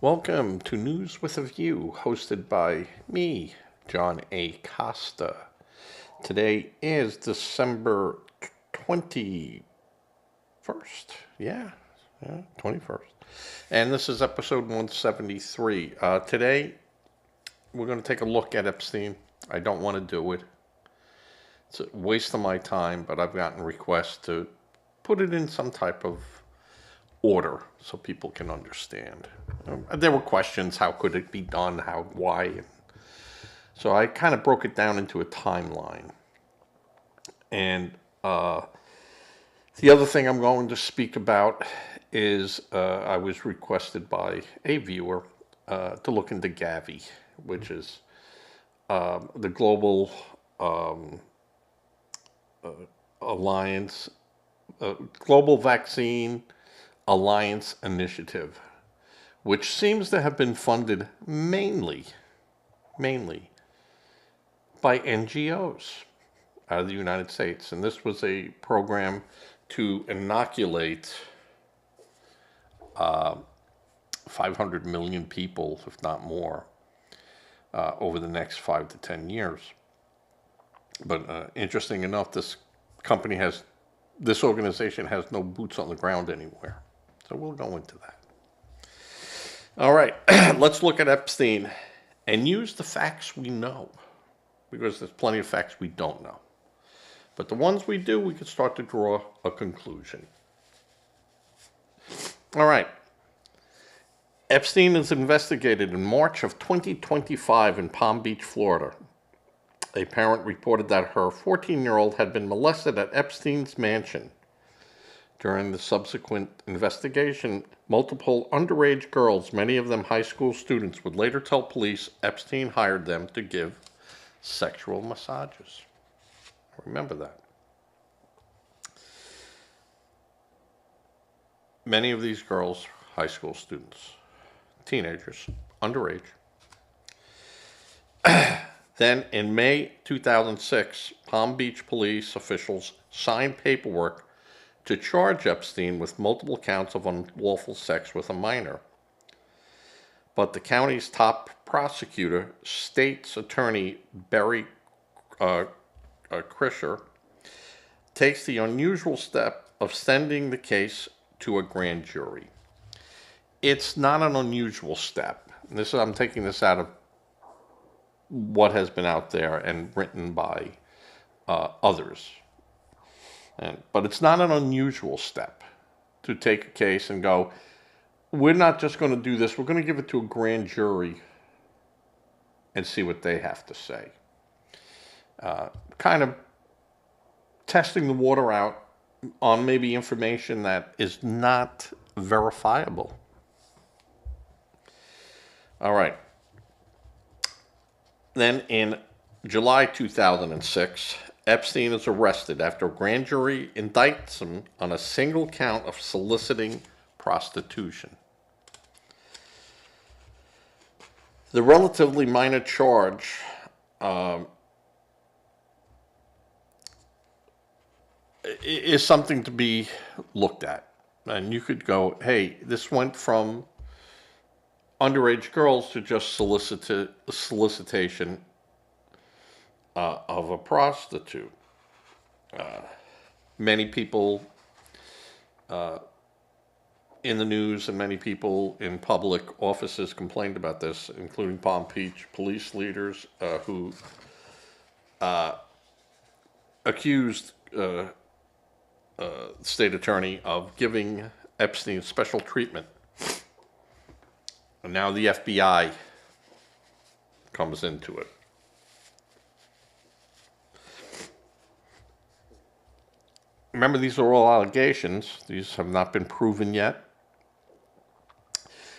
Welcome to News with a View, hosted by me, John A. Costa. Today is December 21st. Yeah, 21st. And this is episode 173. Today, we're going to take a look at Epstein. I don't want to do it. It's a waste of my time, but I've gotten requests to put it in some type of order so people can understand. There were questions, how could it be done, why? So I kind of broke it down into a timeline. And the other thing I'm going to speak about is I was requested by a viewer to look into GAVI, which is the Global Alliance, Global Vaccine Alliance Initiative, which seems to have been funded mainly by NGOs out of the United States. And this was a program to inoculate 500 million people, if not more, over the next 5 to 10 years. But interesting enough, this organization has no boots on the ground anywhere. So we'll go into that. All right, let's look at Epstein and use the facts we know, because there's plenty of facts we don't know. But the ones we do, we can start to draw a conclusion. All right. Epstein is investigated in March of 2025 in Palm Beach, Florida. A parent reported that her 14-year-old had been molested at Epstein's mansion. During the subsequent investigation, multiple underage girls, many of them high school students, would later tell police Epstein hired them to give sexual massages. Remember that. Many of these girls, high school students, teenagers, underage. Then, in May 2006, Palm Beach police officials signed paperwork to charge Epstein with multiple counts of unlawful sex with a minor. But the county's top prosecutor, state's attorney Barry Krischer, takes the unusual step of sending the case to a grand jury. It's not an unusual step. I'm taking this out of what has been out there and written by others. But it's not an unusual step to take a case and go, we're not just going to do this, we're going to give it to a grand jury and see what they have to say. Kind of testing the water out on maybe information that is not verifiable. All right. Then in July 2006, Epstein is arrested after a grand jury indicts him on a single count of soliciting prostitution. The relatively minor charge is something to be looked at. And you could go, hey, this went from underage girls to just solicitation of a prostitute. Many people in the news and many people in public offices complained about this, including Palm Beach police leaders who accused state attorney of giving Epstein special treatment. And now the FBI comes into it. Remember, these are all allegations. These have not been proven yet.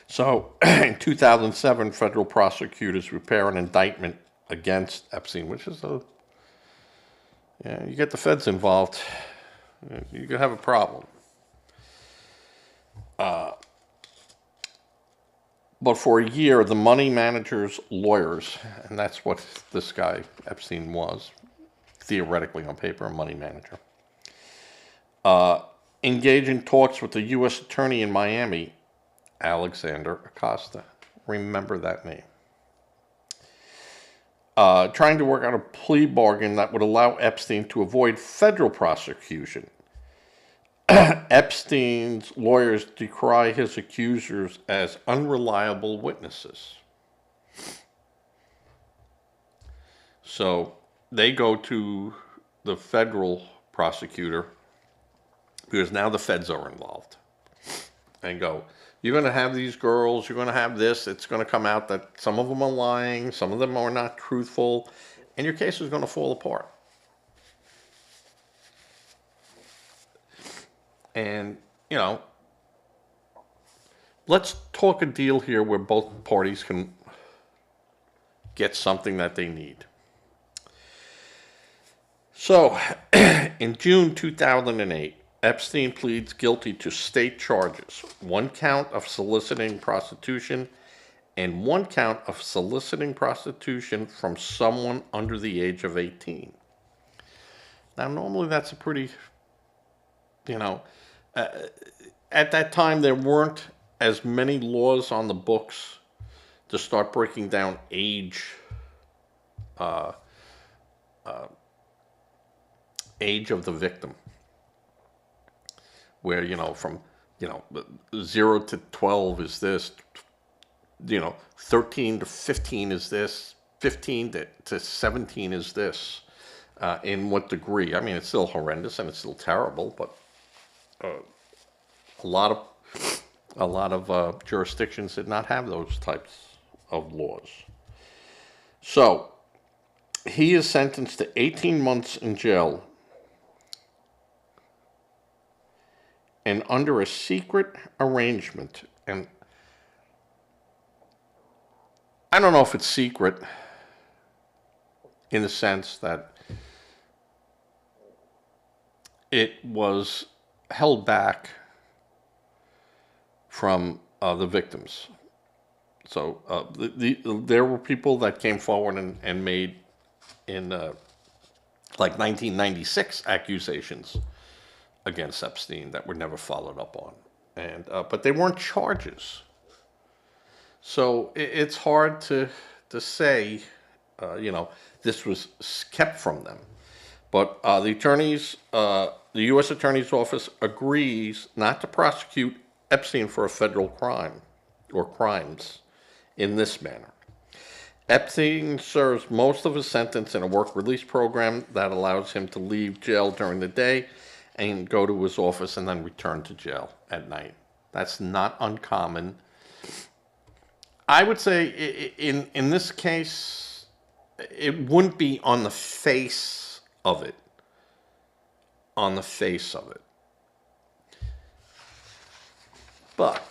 So, in 2007, federal prosecutors prepare an indictment against Epstein, which is you get the feds involved, you could have a problem. But for a year, the money manager's lawyers, and that's what this guy Epstein was, theoretically on paper, a money manager, engage in talks with the U.S. attorney in Miami, Alexander Acosta. remember that name. Trying to work out a plea bargain that would allow Epstein to avoid federal prosecution. Epstein's lawyers decry his accusers as unreliable witnesses. So they go to the federal prosecutor, because now the feds are involved, and go, you're going to have these girls, you're going to have this, it's going to come out that some of them are lying, some of them are not truthful, and your case is going to fall apart. And, you know, let's talk a deal here where both parties can get something that they need. So, in June 2008, Epstein pleads guilty to state charges, 1 count of soliciting prostitution and 1 count of soliciting prostitution from someone under the age of 18. Now, normally that's a pretty, at that time there weren't as many laws on the books to start breaking down age of the victim, where, from, 0 to 12 is this, 13 to 15 is this, 15 to 17 is this, in what degree. I mean, it's still horrendous and it's still terrible, but a lot of jurisdictions did not have those types of laws. So he is sentenced to 18 months in jail, and under a secret arrangement. And I don't know if it's secret in the sense that it was held back from the victims. So there were people that came forward and made, in like 1996, accusations against Epstein that were never followed up on, and but they weren't charges. So it's hard to say, this was kept from them. But the U.S. Attorney's Office agrees not to prosecute Epstein for a federal crime or crimes in this manner. Epstein serves most of his sentence in a work release program that allows him to leave jail during the day and go to his office and then return to jail at night. That's not uncommon. I would say in this case, it wouldn't be on the face of it. On the face of it. But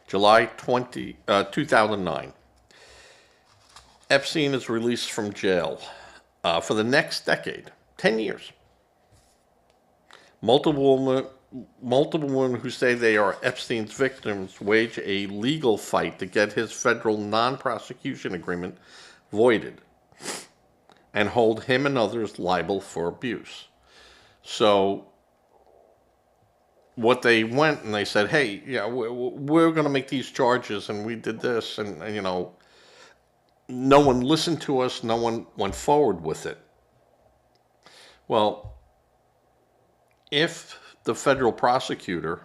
July 2009, Epstein is released from jail for the next decade, 10 years. Multiple women who say they are Epstein's victims wage a legal fight to get his federal non-prosecution agreement voided and hold him and others liable for abuse. So what they went and they said, hey, we're going to make these charges, and we did this, and no one listened to us, no one went forward with it. Well, if the federal prosecutor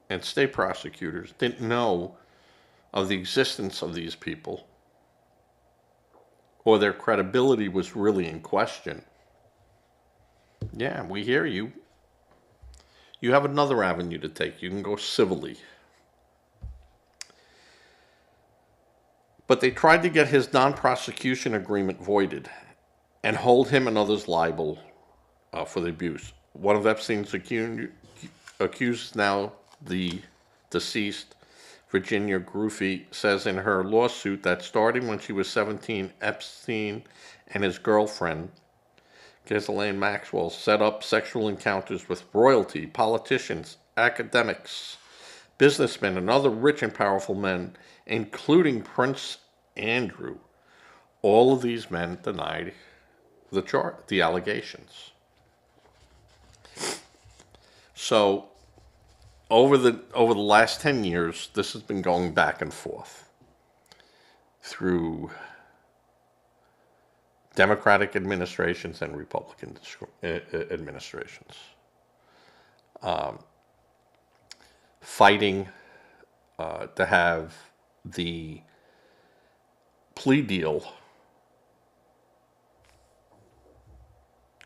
and state prosecutors didn't know of the existence of these people, or their credibility was really in question, yeah, we hear you. You have another avenue to take. You can go civilly. But they tried to get his non-prosecution agreement voided and hold him and others liable for the abuse. One of Epstein's accused, now the deceased Virginia Gruffy, says in her lawsuit that starting when she was 17, Epstein and his girlfriend, Ghislaine Maxwell, set up sexual encounters with royalty, politicians, academics, businessmen, and other rich and powerful men, including Prince Andrew. All of these men denied the allegations. So over the last 10 years, this has been going back and forth through Democratic administrations and Republican administrations, fighting to have the plea deal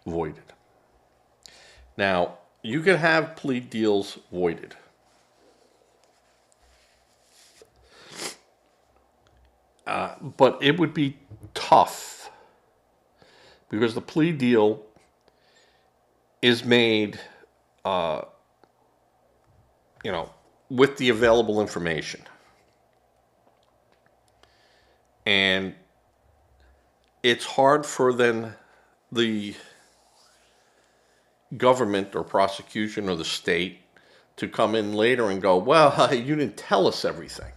voided. Now, you can have plea deals voided. But it would be tough because the plea deal is made, with the available information. And it's hard for then the government or prosecution or the state to come in later and go, well, you didn't tell us everything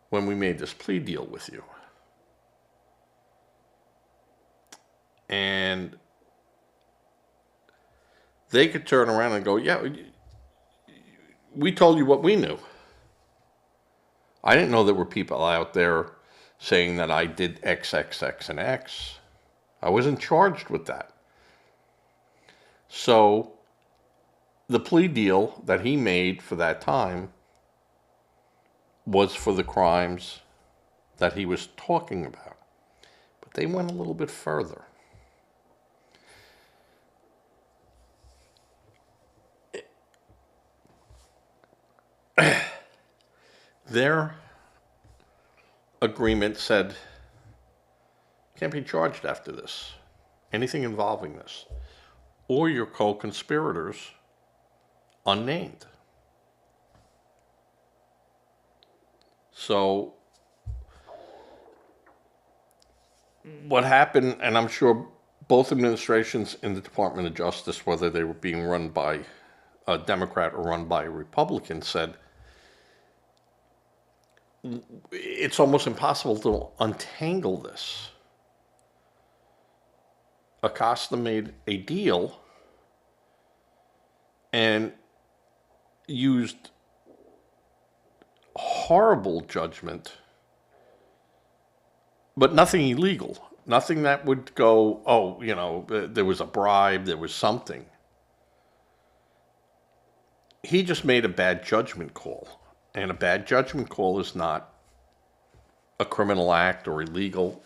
when we made this plea deal with you. And they could turn around and go, yeah, we told you what we knew. I didn't know there were people out there saying that I did X, X, X, and X. I wasn't charged with that. So the plea deal that he made for that time was for the crimes that he was talking about. But they went a little bit further. Their agreement said, can't be charged after this, anything involving this, or your co-conspirators, unnamed. So what happened, and I'm sure both administrations in the Department of Justice, whether they were being run by a Democrat or run by a Republican, said, it's almost impossible to untangle this. Acosta made a deal and used horrible judgment, but nothing illegal. Nothing that would go, there was a bribe, there was something. He just made a bad judgment call. And a bad judgment call is not a criminal act or illegal,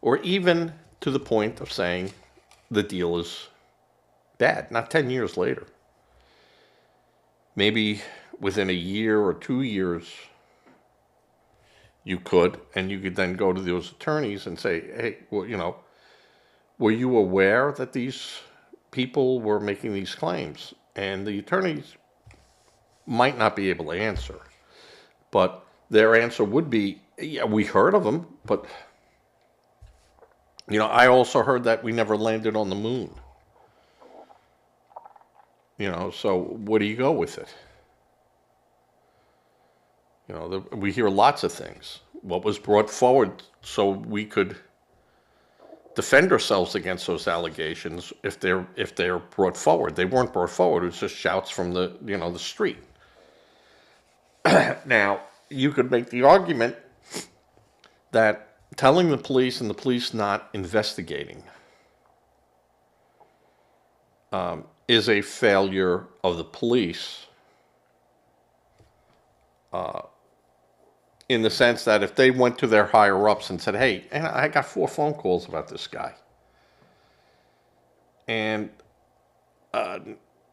or even to the point of saying the deal is bad, not 10 years later. Maybe within a year or 2 years, you could then go to those attorneys and say, hey, well, were you aware that these people were making these claims? And the attorneys might not be able to answer, but their answer would be, yeah, we heard of them, but, I also heard that we never landed on the moon. So where do you go with it? We hear lots of things. What was brought forward so we could defend ourselves against those allegations if they're brought forward. They weren't brought forward. It was just shouts from the street. Now, you could make the argument that telling the police and the police not investigating is a failure of the police in the sense that if they went to their higher-ups and said, hey, and I got 4 phone calls about this guy, and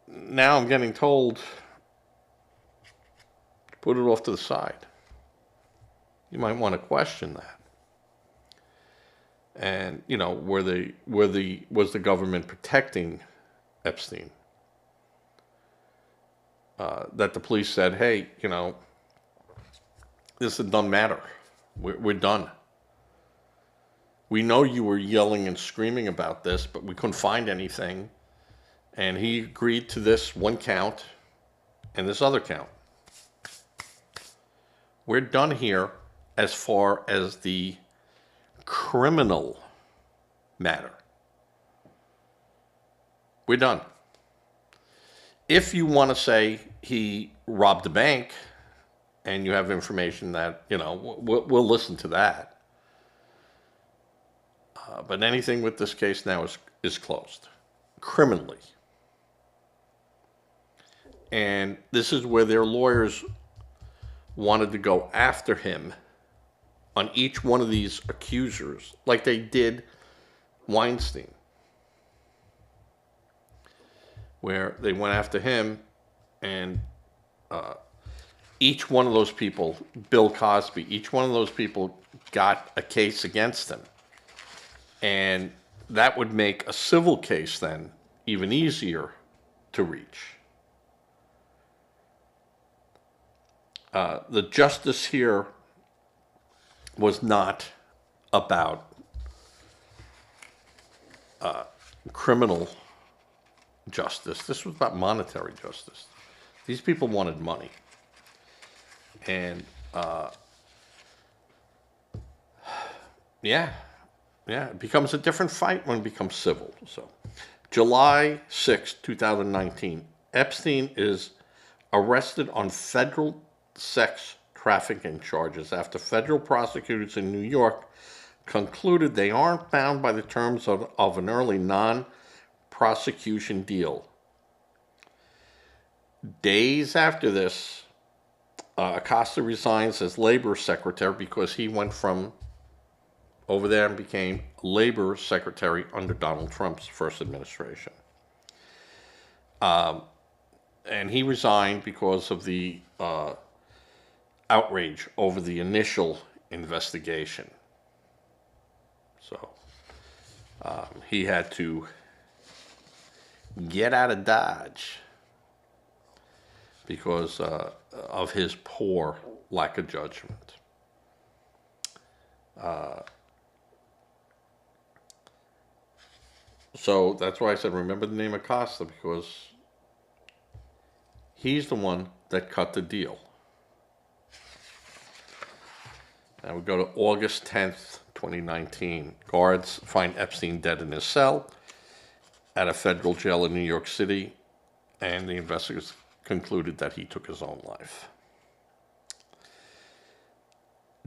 now I'm getting told, put it off to the side. You might want to question that. And, was the government protecting Epstein? That the police said, hey, this doesn't matter. We're done. We know you were yelling and screaming about this, but we couldn't find anything. And he agreed to this one count and this other count. We're done here as far as the criminal matter. We're done. If you want to say he robbed a bank and you have information that, we'll listen to that. But anything with this case now is closed criminally. And this is where their lawyers wanted to go after him on each one of these accusers, like they did Weinstein, where they went after him, and each one of those people, Bill Cosby, each one of those people got a case against him. And that would make a civil case then even easier to reach. The justice here was not about criminal justice. This was about monetary justice. These people wanted money. And it becomes a different fight when it becomes civil. So, July 6, 2019, Epstein is arrested on federal sex trafficking charges after federal prosecutors in New York concluded they aren't bound by the terms of an early non-prosecution deal. Days after this, Acosta resigns as labor secretary because he went from over there and became labor secretary under Donald Trump's first administration. And he resigned because of the outrage over the initial investigation. So he had to get out of Dodge because of his poor lack of judgment. So that's why I said remember the name Acosta, because he's the one that cut the deal. Now we go to August 10th, 2019. Guards find Epstein dead in his cell at a federal jail in New York City, and the investigators concluded that he took his own life.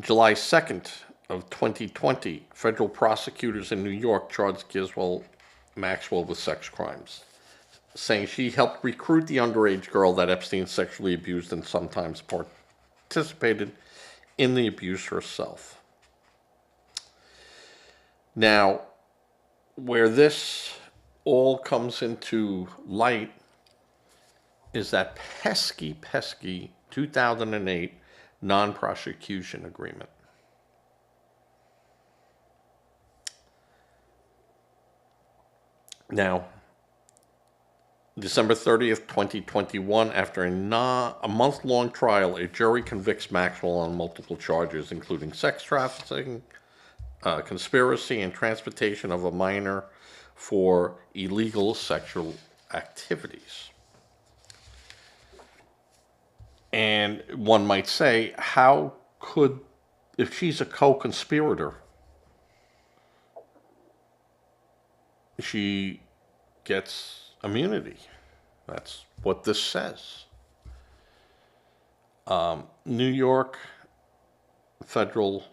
July 2nd of 2020, federal prosecutors in New York charged Ghislaine Maxwell with sex crimes, saying she helped recruit the underage girl that Epstein sexually abused and sometimes participated in the abuse herself. Now, where this all comes into light is that pesky 2008 non-prosecution agreement. Now, December 30th, 2021, after a month-long trial, a jury convicts Maxwell on multiple charges, including sex trafficking, conspiracy, and transportation of a minor for illegal sexual activities. And one might say, how could, if she's a co-conspirator, she gets immunity? That's what this says. New York federal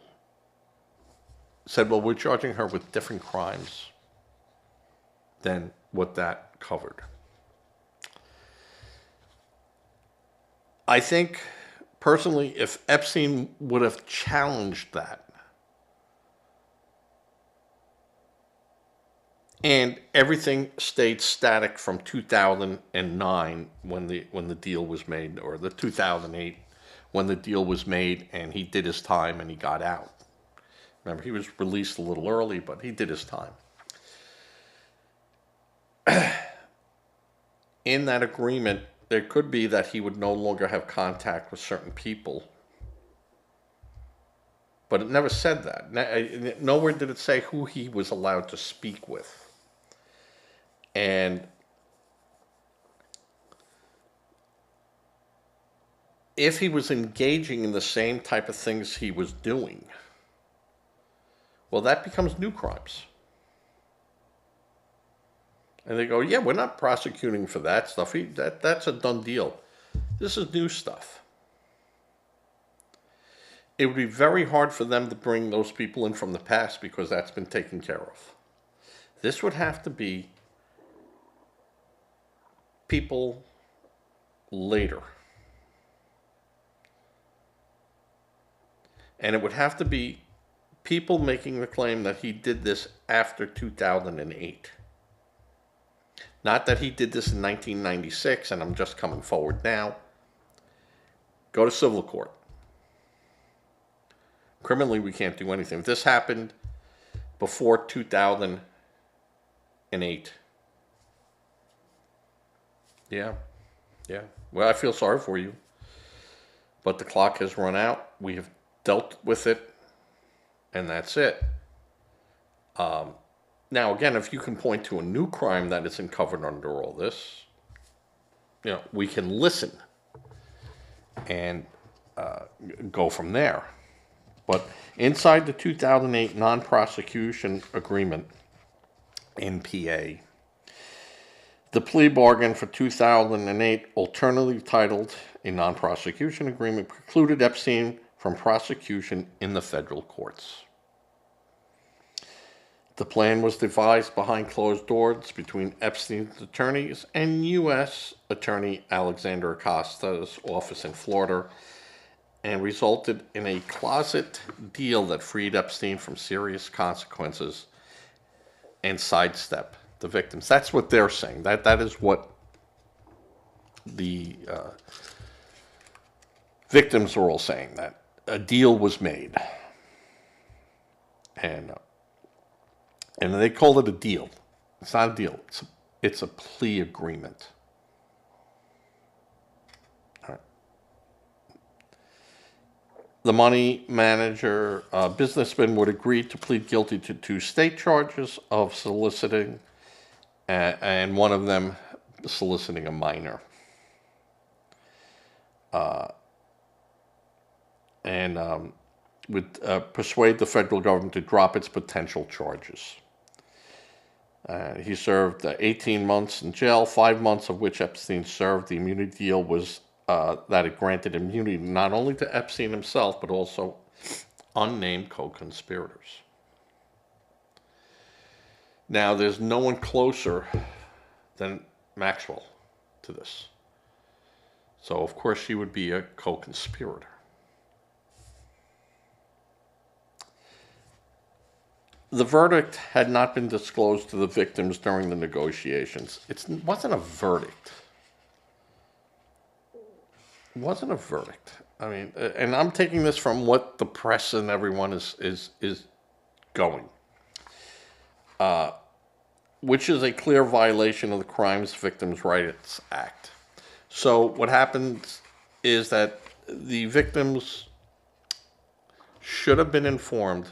said, well, we're charging her with different crimes than what that covered. I think, personally, if Epstein would have challenged that, and everything stayed static from 2009 when the deal was made, or the 2008 when the deal was made, and he did his time and he got out. Remember, he was released a little early, but he did his time. In that agreement, there could be that he would no longer have contact with certain people. But it never said that. Nowhere did it say who he was allowed to speak with. And if he was engaging in the same type of things he was doing, well, that becomes new crimes. And they go, yeah, we're not prosecuting for that stuff. That's a done deal. This is new stuff. It would be very hard for them to bring those people in from the past because that's been taken care of. This would have to be people later. And it would have to be people making the claim that he did this after 2008. Not that he did this in 1996 and I'm just coming forward now. Go to civil court. Criminally, we can't do anything. If this happened before 2008, yeah. Well, I feel sorry for you. But the clock has run out. We have dealt with it, and that's it. Now, again, if you can point to a new crime that isn't covered under all this, we can listen and go from there. But inside the 2008 non-prosecution agreement, NPA, the plea bargain for 2008, alternately titled a non-prosecution agreement, precluded Epstein from prosecution in the federal courts. The plan was devised behind closed doors between Epstein's attorneys and U.S. Attorney Alexander Acosta's office in Florida, and resulted in a closet deal that freed Epstein from serious consequences and sidestepped the victims. That's what they're saying. That is what the victims are all saying, that a deal was made. And they call it a deal. It's not a deal. It's a plea agreement. The money manager, businessman, would agree to plead guilty to 2 state charges of soliciting, and one of them soliciting a minor. And would persuade the federal government to drop its potential charges. He served 18 months in jail, 5 months of which Epstein served. The immunity deal was that it granted immunity not only to Epstein himself, but also unnamed co-conspirators. Now, there's no one closer than Maxwell to this. So, of course, she would be a co-conspirator. The verdict had not been disclosed to the victims during the negotiations. It wasn't a verdict. It wasn't a verdict. I mean, and I'm taking this from what the press and everyone is going, which is a clear violation of the Crimes Victims' Rights Act. So what happens is that the victims should have been informed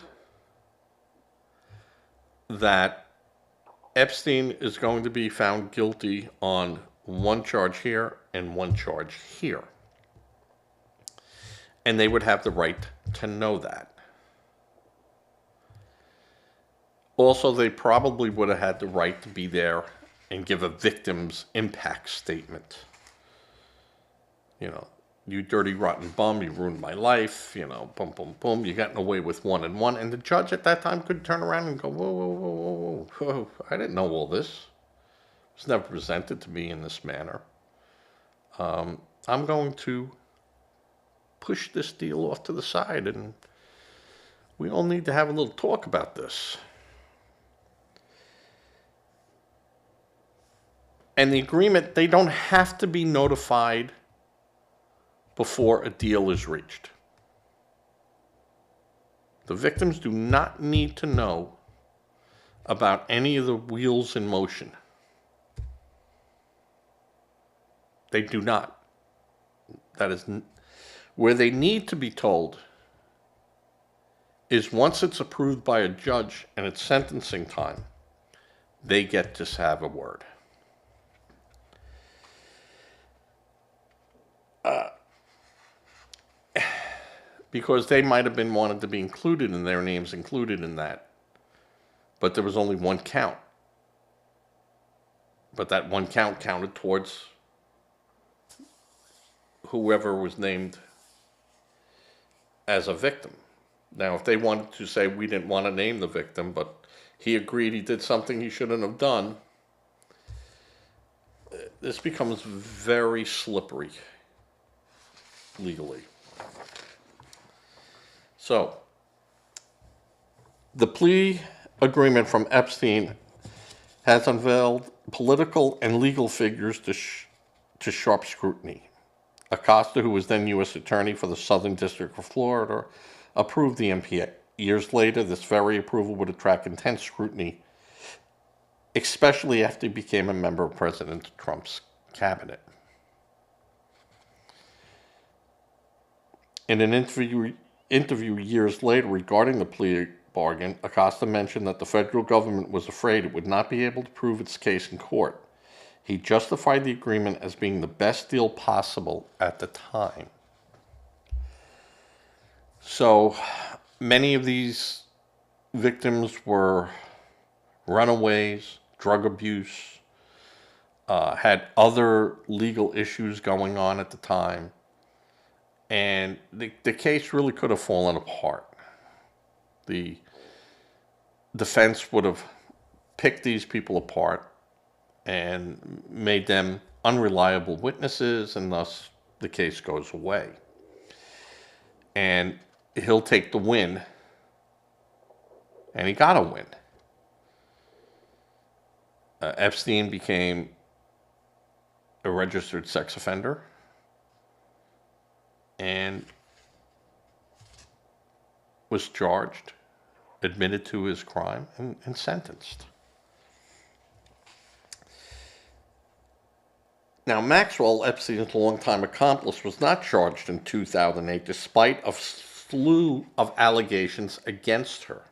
that Epstein is going to be found guilty on one charge here and one charge here. And they would have the right to know that. Also, they probably would have had the right to be there and give a victim's impact statement. You dirty, rotten bum, you ruined my life, boom, boom, boom, you gotten away with 1 and 1. And the judge at that time could turn around and go, whoa, whoa, whoa, whoa, whoa, I didn't know all this. It was never presented to me in this manner. I'm going to push this deal off to the side, and we all need to have a little talk about this. And the agreement, they don't have to be notified before a deal is reached. The victims do not need to know about any of the wheels in motion. They do not. That is where they need to be told is once it's approved by a judge and it's sentencing time, they get to have a word. Because they might have been wanted to be included in their names included in that. But there was only one count. But that one count counted towards whoever was named as a victim. Now, if they wanted to say we didn't want to name the victim, but he agreed he did something he shouldn't have done, this becomes very slippery legally. So, the plea agreement from Epstein has unveiled political and legal figures to sharp scrutiny. Acosta, who was then U.S. Attorney for the Southern District of Florida, approved the MPA. Years later, this very approval would attract intense scrutiny, especially after he became a member of President Trump's cabinet. In an interview years later regarding the plea bargain, Acosta mentioned that the federal government was afraid it would not be able to prove its case in court. He justified the agreement as being the best deal possible at the time. So many of these victims were runaways, drug abuse, had other legal issues going on at the time, and the case really could have fallen apart. The defense would have picked these people apart and made them unreliable witnesses, and thus the case goes away. And he'll take the win, and he got a win. Epstein became a registered sex offender and was charged, admitted to his crime, and sentenced. Now, Maxwell, Epstein's longtime accomplice, was not charged in 2008 despite a slew of allegations against her.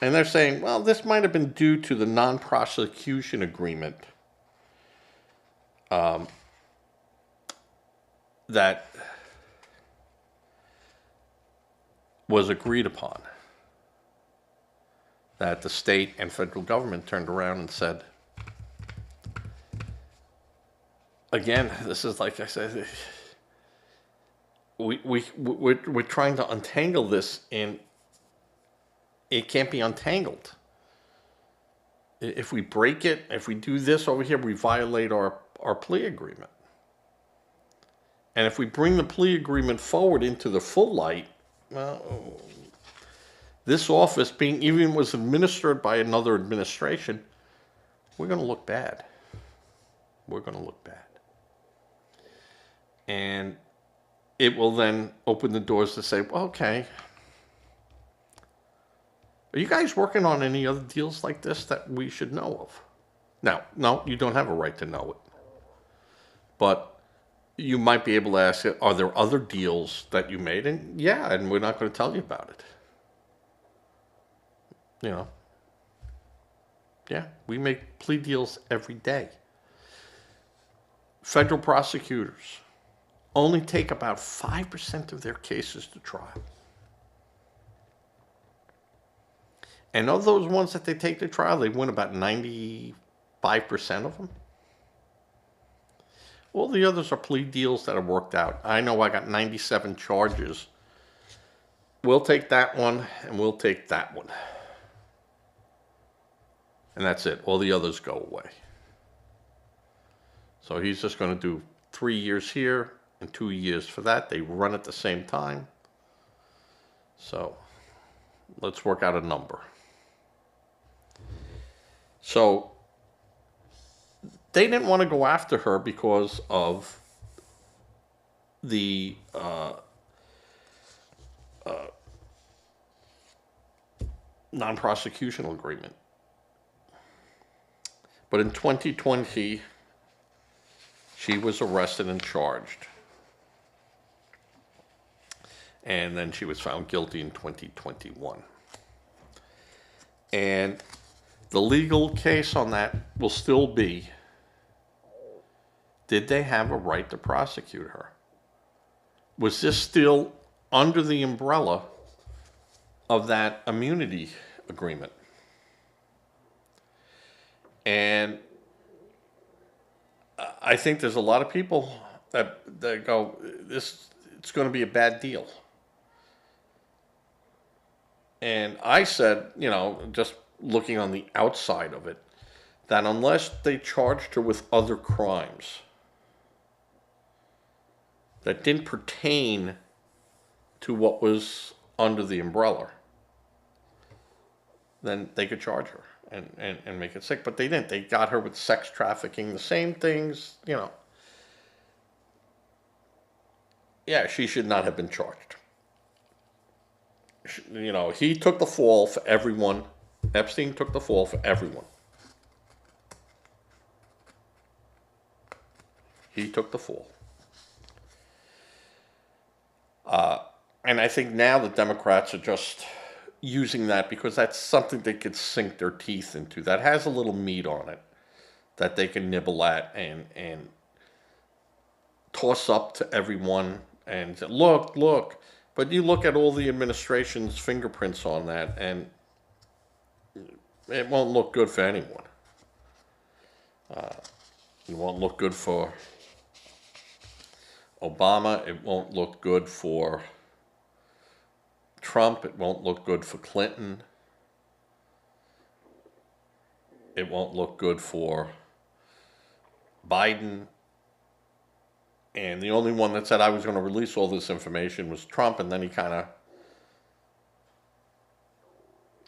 And they're saying, well, this might have been due to the non-prosecution agreement that was agreed upon. That the state and federal government turned around and said, again, this is like I said, we're trying to untangle this, and it can't be untangled. If we break it, if we do this over here, we violate our plea agreement. And if we bring the plea agreement forward into the full light, well, this office even was administered by another administration, we're going to look bad. We're going to look bad. And it will then open the doors to say, well, okay, are you guys working on any other deals like this that we should know of? Now, no, you don't have a right to know it. But you might be able to ask, are there other deals that you made? And yeah, and we're not going to tell you about it. You know, yeah, we make plea deals every day. Federal prosecutors only take about 5% of their cases to trial. And of those ones that they take to trial, they win about 95% of them. All the others are plea deals that are worked out. I know I got 97 charges. We'll take that one, and we'll take that one. And that's it. All the others go away. So he's just going to do 3 years here and 2 years for that. They run at the same time. So let's work out a number. So they didn't want to go after her because of the non-prosecutional agreement. But in 2020, she was arrested and charged. And then she was found guilty in 2021. And the legal case on that will still be, did they have a right to prosecute her? Was this still under the umbrella of that immunity agreement? And I think there's a lot of people that go, it's going to be a bad deal. And I said, just looking on the outside of it, that unless they charged her with other crimes that didn't pertain to what was under the umbrella, then they could charge her and make it sick. But they didn't. They got her with sex trafficking, the same things, Yeah, she should not have been charged. He took the fall for everyone. Epstein took the fall for everyone. He took the fall. And I think now the Democrats are just using that because that's something they could sink their teeth into. That has a little meat on it that they can nibble at and toss up to everyone and say, look. But you look at all the administration's fingerprints on that, and it won't look good for anyone. It won't look good for Obama. It won't look good for Trump. It won't look good for Clinton. It won't look good for Biden. And the only one that said I was going to release all this information was Trump, and then he kind of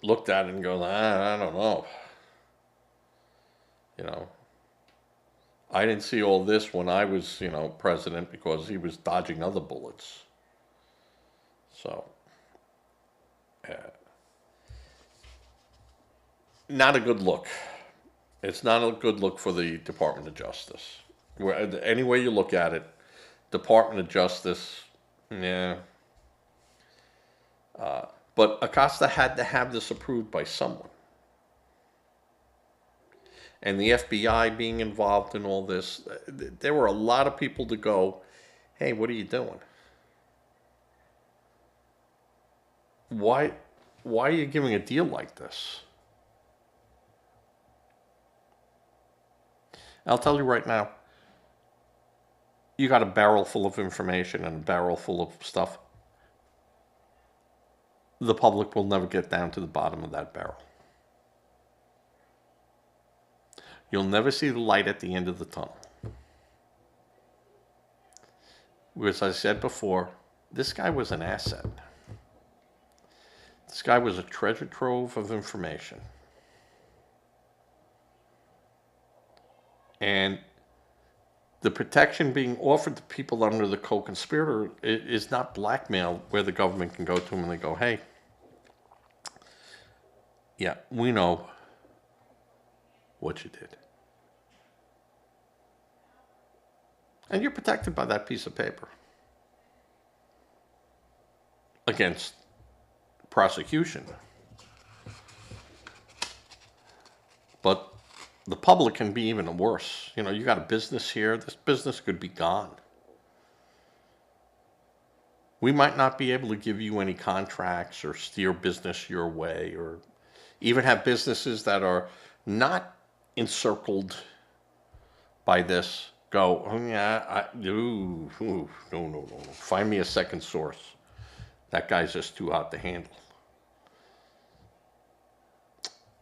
looked at it and goes, I don't know. I didn't see all this when I was, president, because he was dodging other bullets. So, not a good look. It's not a good look for the Department of Justice. Any way you look at it, Department of Justice, yeah. But Acosta had to have this approved by someone. And the FBI being involved in all this, there were a lot of people to go, hey, what are you doing? Why are you giving a deal like this? I'll tell you right now, you got a barrel full of information and a barrel full of stuff. The public will never get down to the bottom of that barrel. You'll never see the light at the end of the tunnel. As I said before, this guy was an asset. This guy was a treasure trove of information. And the protection being offered to people under the co-conspirator is not blackmail where the government can go to them and they go, hey, yeah, we know what you did. And you're protected by that piece of paper against prosecution. But the public can be even worse. You got a business here. This business could be gone. We might not be able to give you any contracts or steer business your way, or even have businesses that are not encircled by this go, oh, yeah, no. Find me a second source. That guy's just too hot to handle.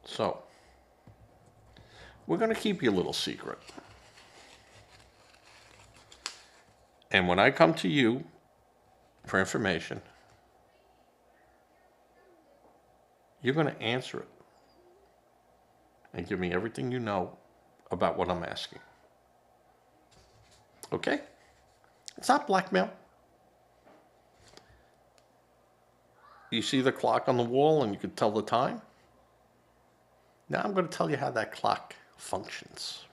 So, we're going to keep you a little secret. And when I come to you for information, you're going to answer it and give me everything you know about what I'm asking. Okay? It's not blackmail. You see the clock on the wall and you can tell the time? Now I'm going to tell you how that clock functions.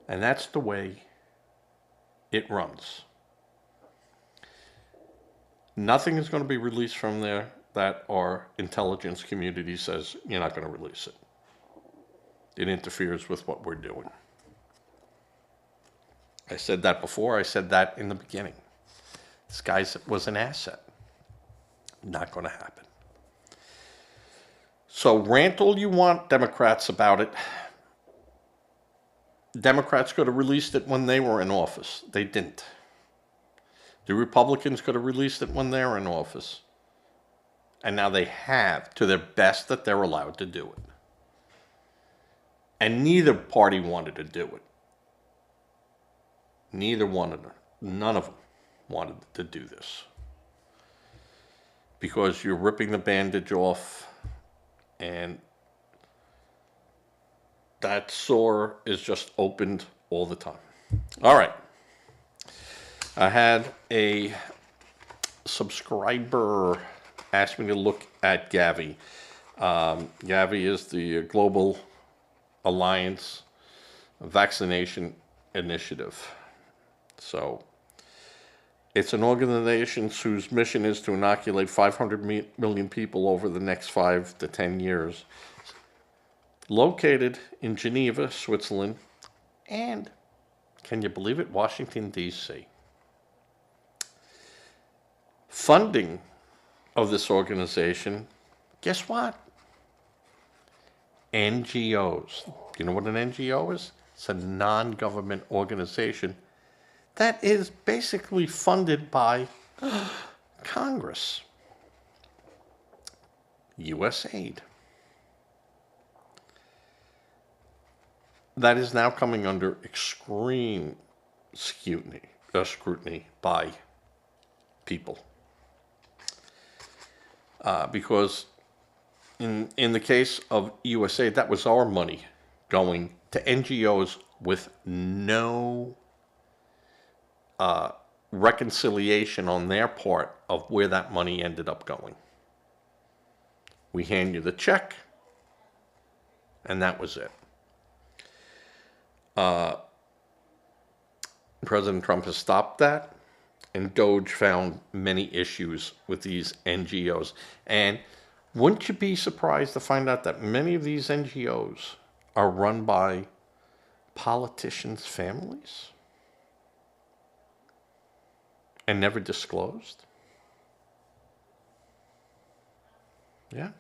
And that's the way it runs. Nothing is going to be released from there that our intelligence community says you're not going to release it. It interferes with what we're doing. I said that before. I said that in the beginning. This guy was an asset. Not going to happen. So rant all you want, Democrats, about it. Democrats could have released it when they were in office. They didn't. The Republicans could have released it when they were in office. And now they have, to their best that they're allowed to do it. And neither party wanted to do it. Neither one of them, none of them wanted to do this. Because you're ripping the bandage off, and that sore is just opened all the time. All right. I had a subscriber ask me to look at GAVI. GAVI is the Global Alliance Vaccination Initiative. So it's an organization whose mission is to inoculate 500 million people over the next 5 to 10 years. Located in Geneva, Switzerland, and, can you believe it, Washington, D.C. Funding of this organization, guess what? NGOs. Do you know what an NGO is? It's a non-government organization that is basically funded by Congress. USAID. That is now coming under extreme scrutiny by people. Because in the case of USAID, that was our money going to NGOs with no reconciliation on their part of where that money ended up going. We hand you the check, and that was it. President Trump has stopped that, and DOJ found many issues with these NGOs. And wouldn't you be surprised to find out that many of these NGOs are run by politicians' families and never disclosed? Yeah.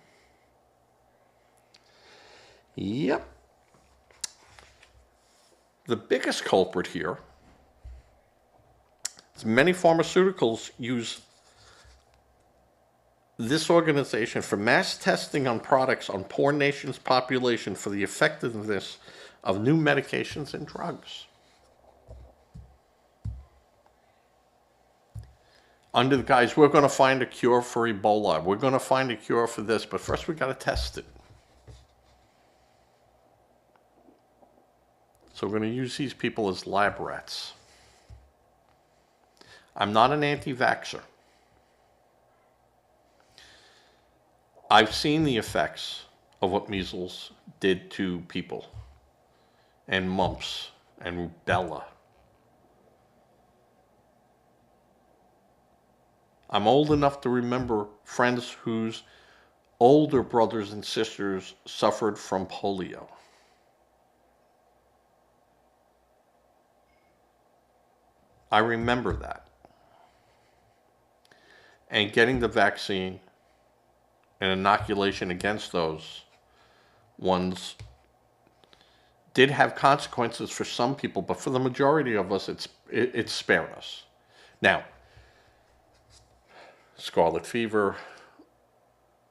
Yep. The biggest culprit here is many pharmaceuticals use this organization for mass testing on products on poor nations' population for the effectiveness of new medications and drugs. Under the guise, we're going to find a cure for Ebola. We're going to find a cure for this, but first we got to test it. So we're going to use these people as lab rats. I'm not an anti-vaxxer. I've seen the effects of what measles did to people, and mumps, and rubella. I'm old enough to remember friends whose older brothers and sisters suffered from polio. I remember that. And getting the vaccine and inoculation against those ones did have consequences for some people, but for the majority of us, it spared us. Now, scarlet fever,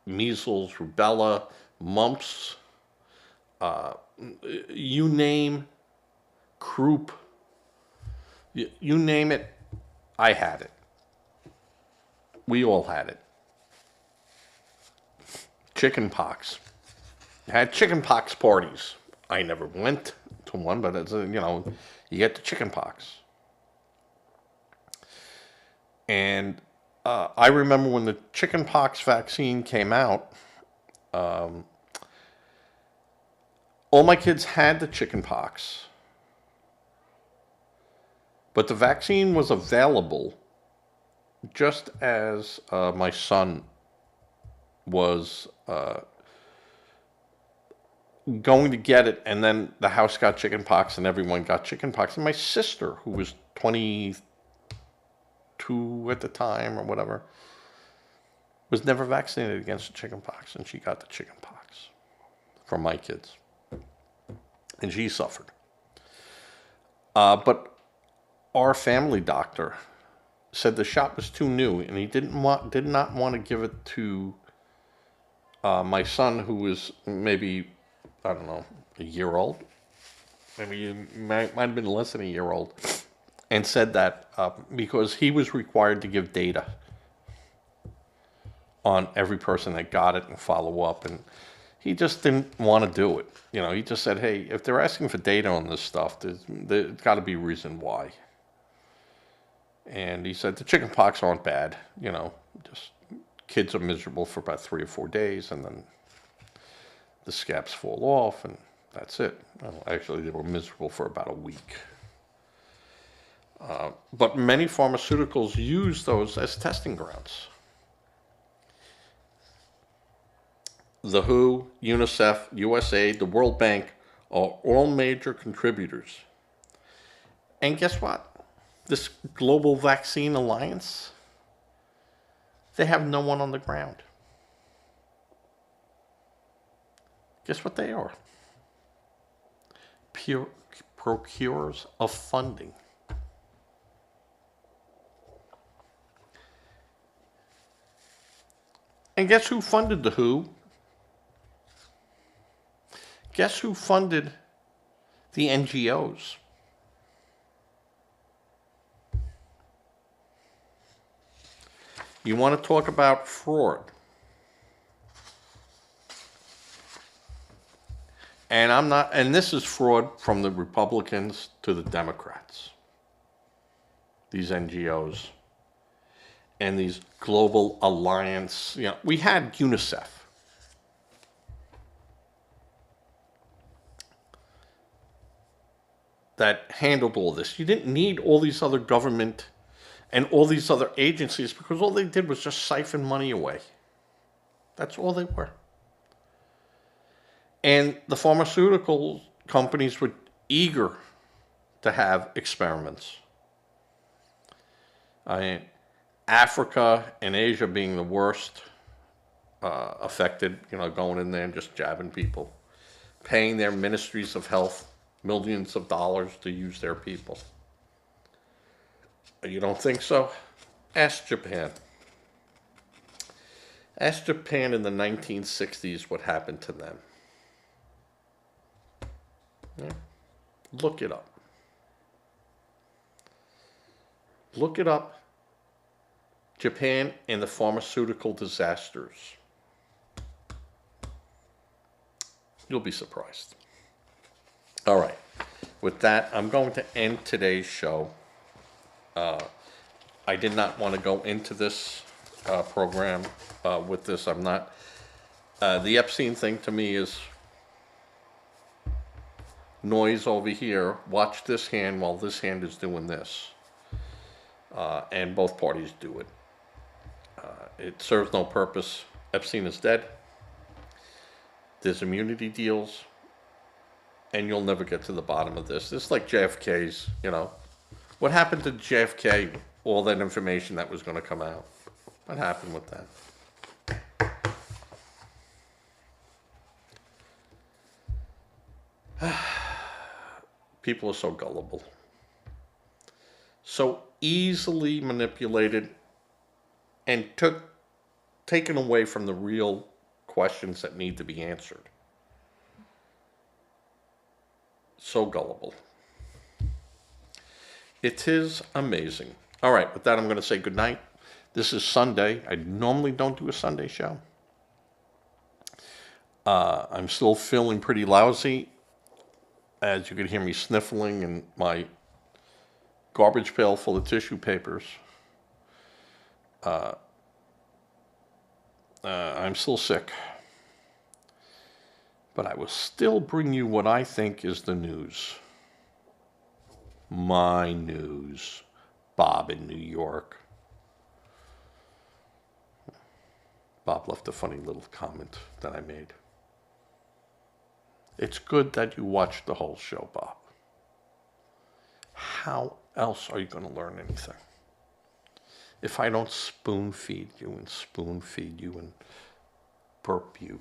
measles, rubella, mumps, you name, croup, you name it, I had it. We all had it. Chicken pox. Had chicken pox parties. I never went to one, but it's, you get the chicken pox. And I remember when the chicken pox vaccine came out, all my kids had the chicken pox. But the vaccine was available just as my son was going to get it, and then the house got chicken pox and everyone got chicken pox. And my sister, who was 22 at the time or whatever, was never vaccinated against the chicken pox, and she got the chicken pox. for my kids. And she suffered. But our family doctor said the shot was too new, and he did not want to give it to my son, who was maybe, I don't know, a year old. Maybe he might have been less than a year old. And said that because he was required to give data on every person that got it and follow up. And he just didn't want to do it. You know, he just said, hey, if they're asking for data on this stuff, there's got to be a reason why. And he said the chicken pox aren't bad. You know, just kids are miserable for about 3 or 4 days, and then the scabs fall off, and that's it. Well, actually, they were miserable for about a week. But many pharmaceuticals use those as testing grounds. The WHO, UNICEF, USAID, the World Bank are all major contributors. And guess what? This Global Vaccine Alliance, they have no one on the ground. Guess what they are? Pure procurers of funding. And guess who funded the WHO? Guess who funded the NGOs? You want to talk about fraud? And this is fraud from the Republicans to the Democrats. These NGOs and these global alliance, you know, we had UNICEF. That handled all this. You didn't need all these other government and all these other agencies, because all they did was just siphon money away. That's all they were. And the pharmaceutical companies were eager to have experiments. Africa and Asia being the worst affected, you know, going in there and just jabbing people, paying their ministries of health millions of dollars to use their people. You don't think so? Ask Japan. Ask Japan in the 1960s what happened to them. Yeah. Look it up. Look it up. Japan and the pharmaceutical disasters. You'll be surprised. All right. With that, I'm going to end today's show. I did not want to go into this program with this. I'm not. The Epstein thing to me is noise over here. Watch this hand while this hand is doing this. And both parties do it. It serves no purpose. Epstein is dead. There's immunity deals. And you'll never get to the bottom of this. It's like JFK's, you know. What happened to JFK? All that information that was going to come out. What happened with that? People are so gullible. So easily manipulated and taken away from the real questions that need to be answered. So gullible. It is amazing. All right, with that, I'm going to say good night. This is Sunday. I normally don't do a Sunday show. I'm still feeling pretty lousy. As you can hear me sniffling in my garbage pail full of tissue papers. I'm still sick. But I will still bring you what I think is the news. My news. Bob in New York. Bob left a funny little comment that I made. It's good that you watched the whole show, Bob. How else are you going to learn anything? If I don't spoon feed you and burp you.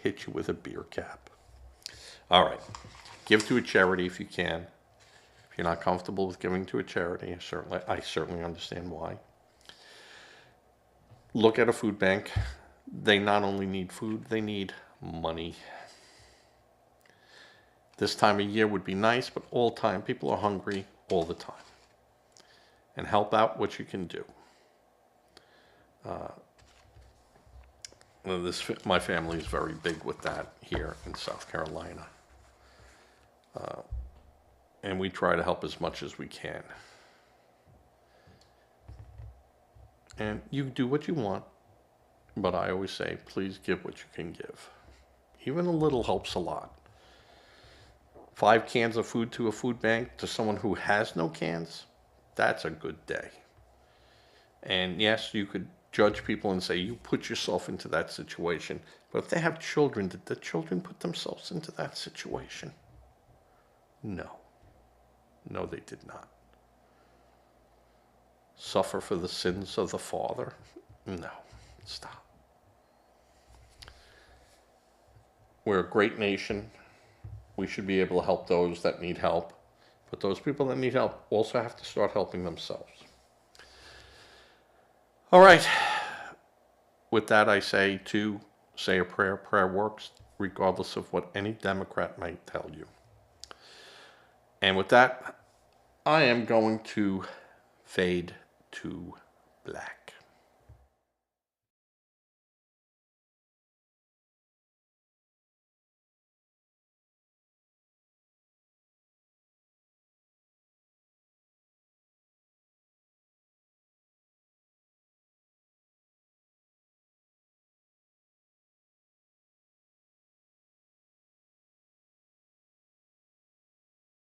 hit you with a beer cap. All right. Give to a charity if you can. If you're not comfortable with giving to a charity, I certainly understand why. Look at a food bank. They not only need food, they need money. This time of year would be nice, but all time, people are hungry all the time. And help out what you can do. My family is very big with that here in South Carolina. And we try to help as much as we can. And you do what you want, but I always say, please give what you can give. Even a little helps a lot. 5 cans of food to a food bank to someone who has no cans, that's a good day. And yes, you could judge people and say, you put yourself into that situation. But if they have children, did the children put themselves into that situation? No. No, they did not. Suffer for the sins of the father? No. Stop. We're a great nation. We should be able to help those that need help. But those people that need help also have to start helping themselves. All right. With that, I say to say a prayer. Prayer works regardless of what any Democrat might tell you. And with that, I am going to fade to black.